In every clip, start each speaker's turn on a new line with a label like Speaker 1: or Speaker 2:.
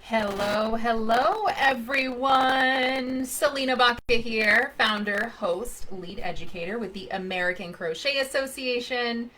Speaker 1: Hello everyone. Selena Baca here, founder, host, lead educator with the American Crochet Association.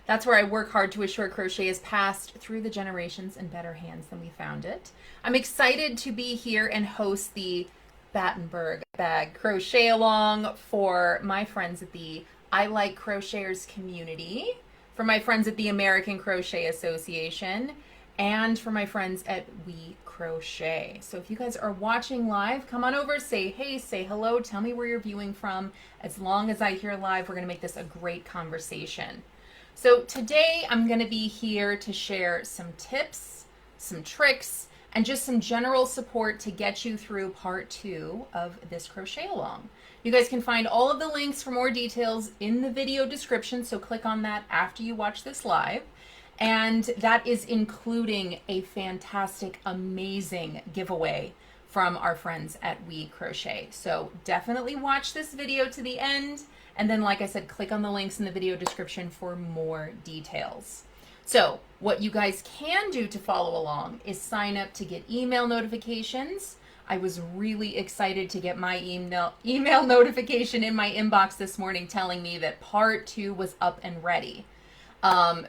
Speaker 1: That's where I work hard to assure crochet is passed through the generations in better hands than we found it. I'm excited to be here and host the Battenberg Bag Crochet Along for my friends at the I Like Crocheters community, for my friends at the American Crochet Association, and for my friends at We Crochet. So if you guys are watching live, come on over, say hey, say hello, tell me where you're viewing from. As long as I hear live, we're going to make this a great conversation. So today I'm going to be here to share some tips, some tricks, and just some general support to get you through part 2 of this crochet along. You guys can find all of the links for more details in the video description, so click on that after you watch this live. And that is including a fantastic, amazing giveaway from our friends at We Crochet. So definitely watch this video to the end. And then, like I said, click on the links in the video description for more details. So what you guys can do to follow along is sign up to get email notifications. I was really excited to get my email notification in my inbox this morning telling me that part 2 was up and ready.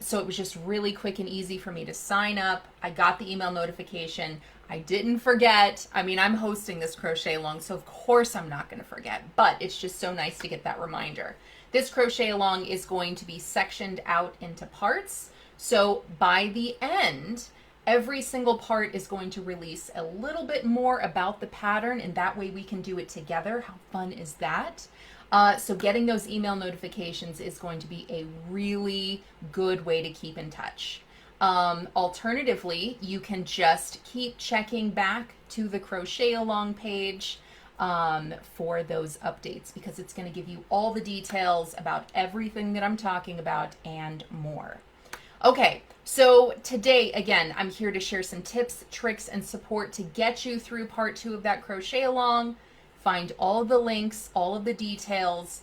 Speaker 1: So it was just really quick and easy for me to sign up. I got the email notification. I didn't forget. I mean, I'm hosting this crochet along, so of course I'm not going to forget, but it's just so nice to get that reminder. This crochet along is going to be sectioned out into parts. So by the end, every single part is going to release a little bit more about the pattern, and that way we can do it together. How fun is that? So getting those email notifications is going to be a really good way to keep in touch. Alternatively, you can just keep checking back to the crochet along page for those updates, because it's going to give you all the details about everything that I'm talking about and more. Okay, so today, again, I'm here to share some tips, tricks, and support to get you through part 2 of that crochet along. Find all of the links, all of the details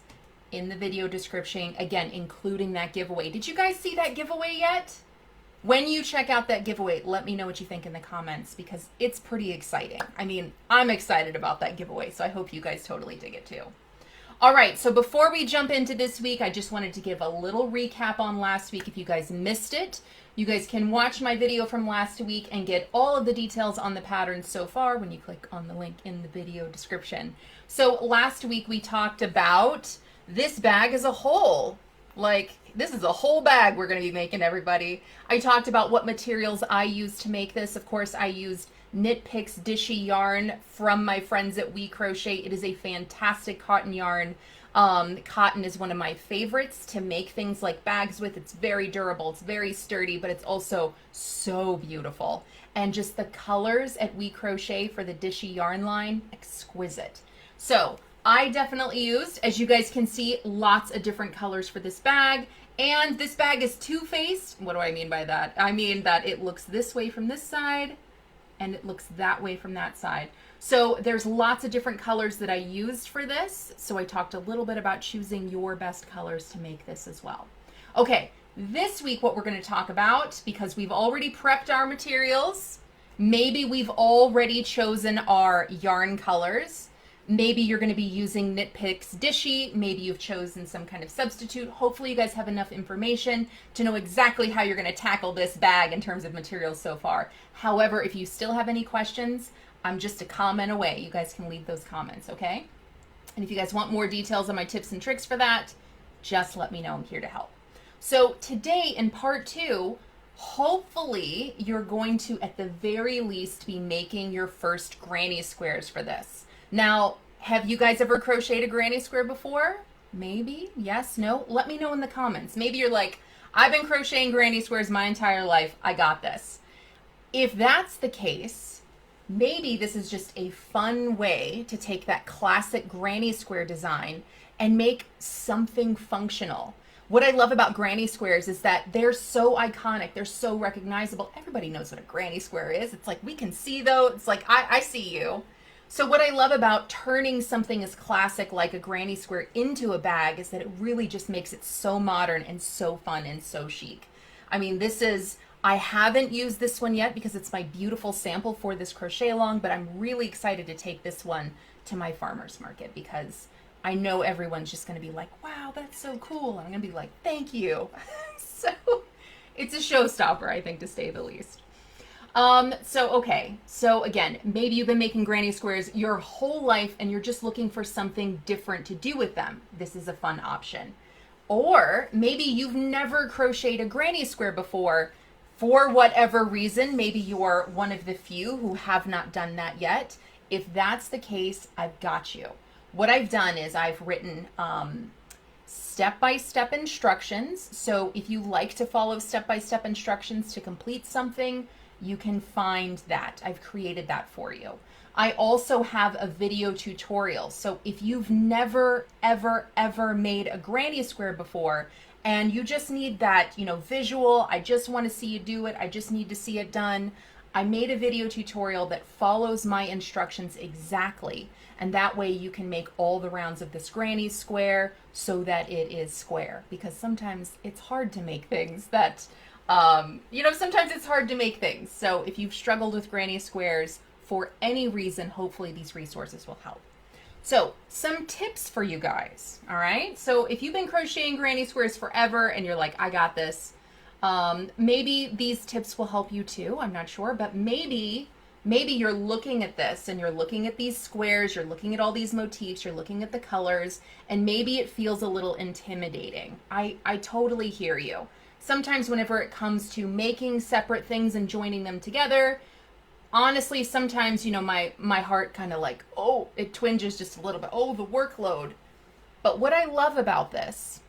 Speaker 1: in the video description, again, including that giveaway. Did you guys see that giveaway yet? When you check out that giveaway, let me know what you think in the comments, because it's pretty exciting. I mean, I'm excited about that giveaway, so I hope you guys totally dig it too. All right, so before we jump into this week, I just wanted to give a little recap on last week. If you guys missed it, you guys can watch my video from last week and get all of the details on the pattern so far when you click on the link in the video description. So last week we talked about this bag as a whole. Like, this is a whole bag we're going to be making, everybody. I talked about what materials I used to make this. Of course, I used KnitPicks Dishie yarn from my friends at We Crochet. It is a fantastic cotton yarn. Cotton is one of my favorites to make things like bags with. It's very durable, it's very sturdy, but it's also so beautiful. And just the colors at We Crochet for the Dishie yarn line, exquisite. So I definitely used, as you guys can see, lots of different colors for this bag. And this bag is two-faced. What do I mean by that? I mean that it looks this way from this side and it looks that way from that side. So there's lots of different colors that I used for this. So I talked a little bit about choosing your best colors to make this as well. Okay, this week what we're going to talk about, because we've already prepped our materials, maybe we've already chosen our yarn colors. Maybe you're going to be using KnitPicks Dishie. Maybe you've chosen some kind of substitute. Hopefully you guys have enough information to know exactly how you're going to tackle this bag in terms of materials so far. However, if you still have any questions, I'm just a comment away. You guys can leave those comments, okay? And if you guys want more details on my tips and tricks for that, just let me know. I'm here to help. So today in part 2, hopefully you're going to, at the very least, be making your first granny squares for this. Now, have you guys ever crocheted a granny square before? Maybe, yes, no? Let me know in the comments. Maybe you're like, I've been crocheting granny squares my entire life. I got this. If that's the case, maybe this is just a fun way to take that classic granny square design and make something functional. What I love about granny squares is that they're so iconic. They're so recognizable. Everybody knows what a granny square is. It's like, we can see though. It's like, I see you. So what I love about turning something as classic like a granny square into a bag is that it really just makes it so modern and so fun and so chic. I mean, this is I haven't used this one yet because it's my beautiful sample for this crochet along, but I'm really excited to take this one to my farmer's market because I know everyone's just going to be like, wow, that's so cool. And I'm going to be like, thank you. So it's a showstopper, I think, to say the least. Okay. So again, maybe you've been making granny squares your whole life and you're just looking for something different to do with them. This is a fun option. Or maybe you've never crocheted a granny square before for whatever reason. Maybe you're one of the few who have not done that yet. If that's the case, I've got you. What I've done is I've written step-by-step instructions. So if you like to follow step-by-step instructions to complete something, you can find that. I've created that for you. I also have a video tutorial. So if you've never, ever made a granny square before and you just need that, visual, I just want to see you do it, I just need to see it done, I made a video tutorial that follows my instructions exactly. And that way you can make all the rounds of this granny square so that it is square. Because sometimes it's hard to make things that, sometimes it's hard to make things. So if you've struggled with granny squares for any reason, hopefully these resources will help. So some tips for you guys, all right? So if you've been crocheting granny squares forever and you're like, I got this, maybe these tips will help you too. I'm not sure, but maybe you're looking at this and you're looking at these squares, you're looking at all these motifs, you're looking at the colors, and maybe it feels a little intimidating. I totally hear you. Sometimes whenever it comes to making separate things and joining them together, honestly, sometimes, my heart kind of like, oh, it twinges just a little bit. Oh, the workload. But what I love about this,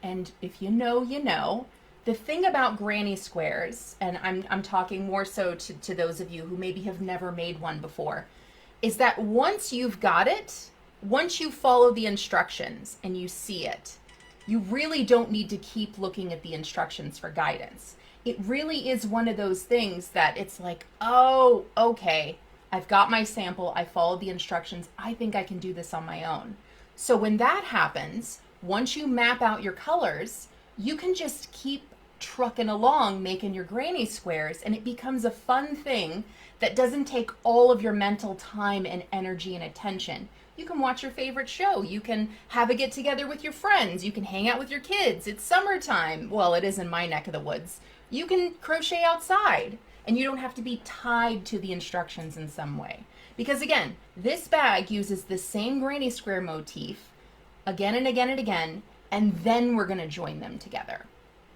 Speaker 1: and if you know, you know, the thing about granny squares, and I'm talking more so to those of you who maybe have never made one before, is that once you've got it, once you follow the instructions and you see it, you really don't need to keep looking at the instructions for guidance. It really is one of those things that it's like, oh, okay, I've got my sample, I followed the instructions, I think I can do this on my own. So when that happens, once you map out your colors, you can just keep trucking along making your granny squares, and it becomes a fun thing that doesn't take all of your mental time and energy and attention. You can watch your favorite show. You can have a get together with your friends. You can hang out with your kids. It's summertime. Well, it is in my neck of the woods. You can crochet outside and you don't have to be tied to the instructions in some way. Because again, this bag uses the same granny square motif again and again and again, and then we're going to join them together.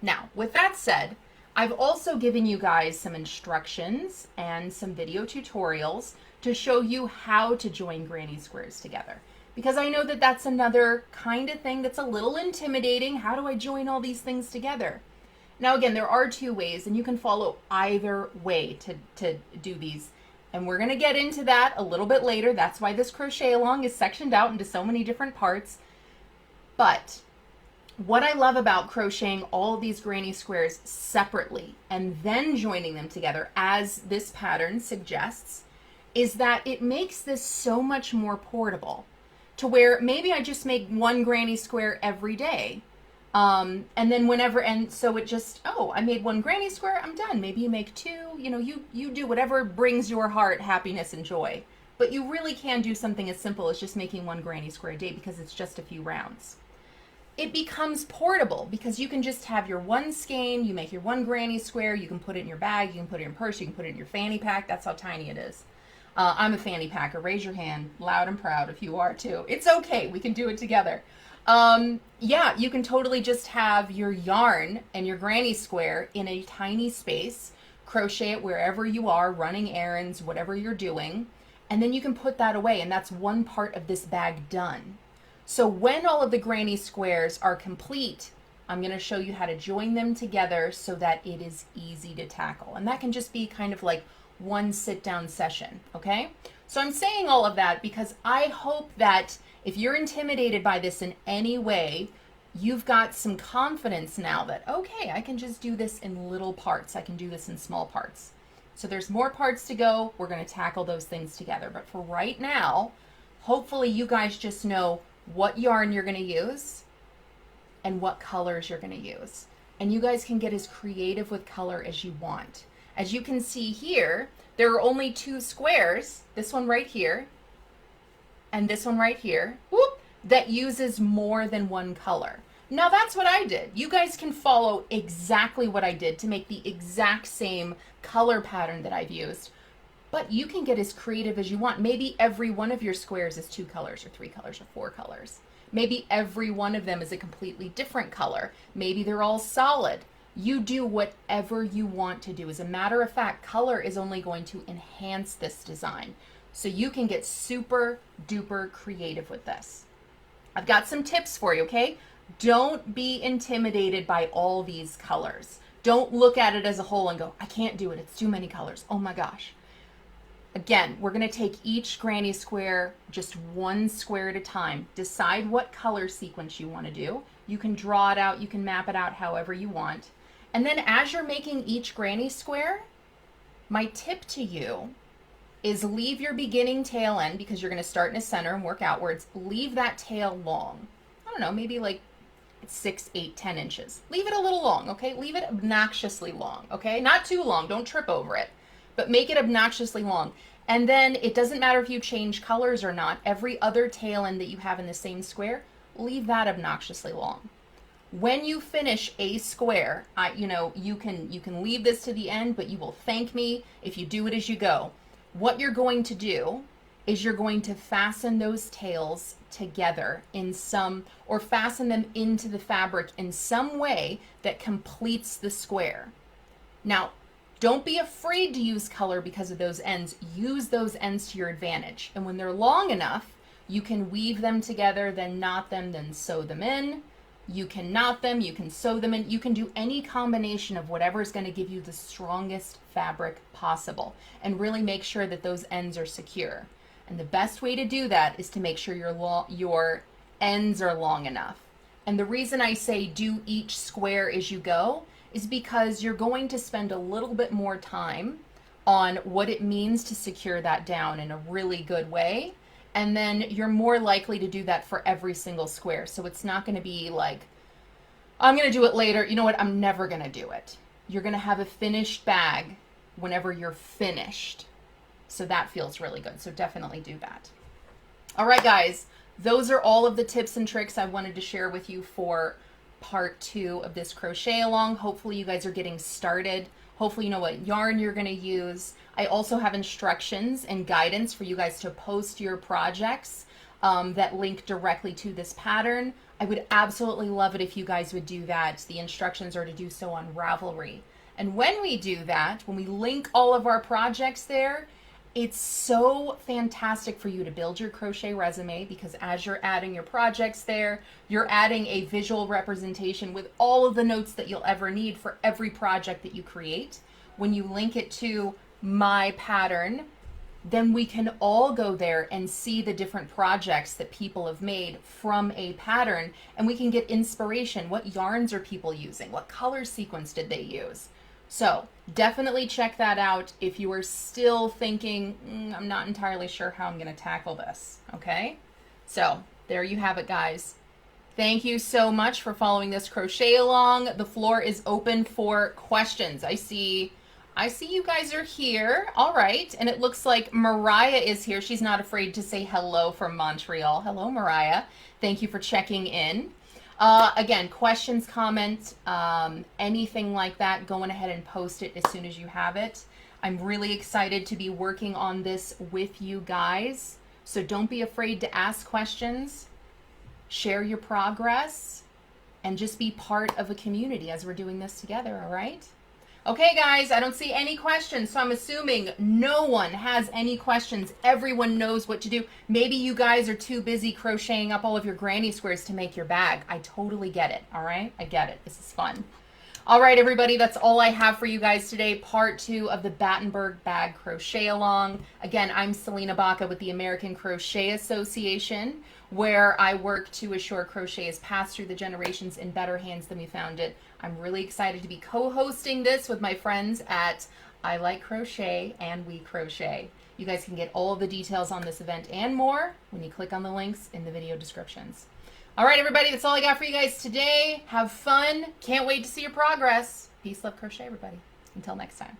Speaker 1: Now, with that said, I've also given you guys some instructions and some video tutorials to show you how to join granny squares together. Because I know that that's another kind of thing that's a little intimidating. How do I join all these things together? Now, again, there are two ways, and you can follow either way to do these. And we're going to get into that a little bit later. That's why this crochet along is sectioned out into so many different parts. But what I love about crocheting all of these granny squares separately and then joining them together, as this pattern suggests, is that it makes this so much more portable, to where maybe I just make one granny square every day. And then so it just, oh, I made one granny square, I'm done. Maybe you make two, you do whatever brings your heart happiness and joy. But you really can do something as simple as just making one granny square a day because it's just a few rounds. It becomes portable because you can just have your one skein, you make your one granny square, you can put it in your bag, you can put it in your purse, you can put it in your fanny pack. That's how tiny it is. I'm a fanny packer. Raise your hand, loud and proud, if you are too. It's okay. We can do it together. Yeah, you can totally just have your yarn and your granny square in a tiny space, crochet it wherever you are, running errands, whatever you're doing, and then you can put that away, and that's one part of this bag done. So when all of the granny squares are complete, I'm going to show you how to join them together so that it is easy to tackle. And that can just be kind of like one sit-down session, okay? So I'm saying all of that because I hope that if you're intimidated by this in any way, you've got some confidence now that, okay, I can just do this in little parts. I can do this in small parts. So there's more parts to go. We're going to tackle those things together. But for right now, hopefully you guys just know what yarn you're going to use and what colors you're going to use. and you guys can get as creative with color as you want. As you can see here, there are only 2 squares, this one right here and this one right here, whoop, that uses more than one color. Now that's what I did. You guys can follow exactly what I did to make the exact same color pattern that I've used, but you can get as creative as you want. Maybe every one of your squares is 2 colors or 3 colors or 4 colors. Maybe every one of them is a completely different color. Maybe they're all solid. You do whatever you want to do. As a matter of fact, color is only going to enhance this design. So you can get super duper creative with this. I've got some tips for you, okay? Don't be intimidated by all these colors. Don't look at it as a whole and go, I can't do it. It's too many colors. Oh my gosh. Again, we're going to take each granny square just 1 square at a time. Decide what color sequence you want to do. You can draw it out. You can map it out however you want. And then as you're making each granny square, my tip to you is leave your beginning tail end, because you're going to start in a center and work outwards. Leave that tail long. I don't know, maybe like 6, 8, 10 inches. Leave it a little long, okay? Leave it obnoxiously long, okay? Not too long. Don't trip over it. But make it obnoxiously long. And then it doesn't matter if you change colors or not. Every other tail end that you have in the same square, leave that obnoxiously long. When you finish a square, you can leave this to the end, but you will thank me if you do it as you go. What you're going to do is you're going to fasten those tails together or fasten them into the fabric in some way that completes the square. Now, don't be afraid to use color because of those ends. Use those ends to your advantage. And when they're long enough, you can weave them together, then knot them, then sew them in. You can knot them, you can sew them in. You can do any combination of whatever is going to give you the strongest fabric possible, and really make sure that those ends are secure. And the best way to do that is to make sure your ends are long enough. And the reason I say do each square as you go is because you're going to spend a little bit more time on what it means to secure that down in a really good way. And then you're more likely to do that for every single square. So it's not going to be like, I'm going to do it later. You know what? I'm never going to do it. You're going to have a finished bag whenever you're finished. So that feels really good. So definitely do that. All right, guys, those are all of the tips and tricks I wanted to share with you for part 2 of this crochet along. Hopefully you guys are getting started. Hopefully you know what yarn you're going to use. I also have instructions and guidance for you guys to post your projects that link directly to this pattern. I would absolutely love it if you guys would do that. The instructions are to do so on Ravelry. And when we do that, when we link all of our projects there, it's so fantastic for you to build your crochet resume, because as you're adding your projects there, you're adding a visual representation with all of the notes that you'll ever need for every project that you create. When you link it to my pattern, then we can all go there and see the different projects that people have made from a pattern, and we can get inspiration. What yarns are people using? What color sequence did they use? So definitely check that out if you are still thinking, I'm not entirely sure how I'm going to tackle this. Okay, so there you have it, guys. Thank you so much for following this crochet along. The floor is open for questions. I see you guys are here. All right. And it looks like Mariah is here. She's not afraid to say hello from Montreal. Hello, Mariah. Thank you for checking in. Again, questions, comments, anything like that, go on ahead and post it as soon as you have it. I'm really excited to be working on this with you guys. So don't be afraid to ask questions, share your progress, and just be part of a community as we're doing this together, all right? Okay, guys, I don't see any questions, so I'm assuming no one has any questions. Everyone knows what to do. Maybe you guys are too busy crocheting up all of your granny squares to make your bag. I totally get it, all right? I get it. This is fun. All right, everybody, that's all I have for you guys today. Part 2 of the Battenberg Bag Crochet Along. Again, I'm Selena Baca with the American Crochet Association, where I work to assure crochet is passed through the generations in better hands than we found it. I'm really excited to be co-hosting this with my friends at I Like Crochet and We Crochet. You guys can get all of the details on this event and more when you click on the links in the video descriptions. All right, everybody, that's all I got for you guys today. Have fun. Can't wait to see your progress. Peace, love, crochet, everybody. Until next time.